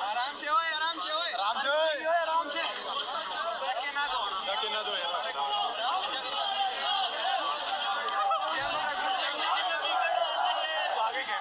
आराम से ओए, आराम से ओए, आराम से ओए, आराम से धक्के ना दो यार। आगे के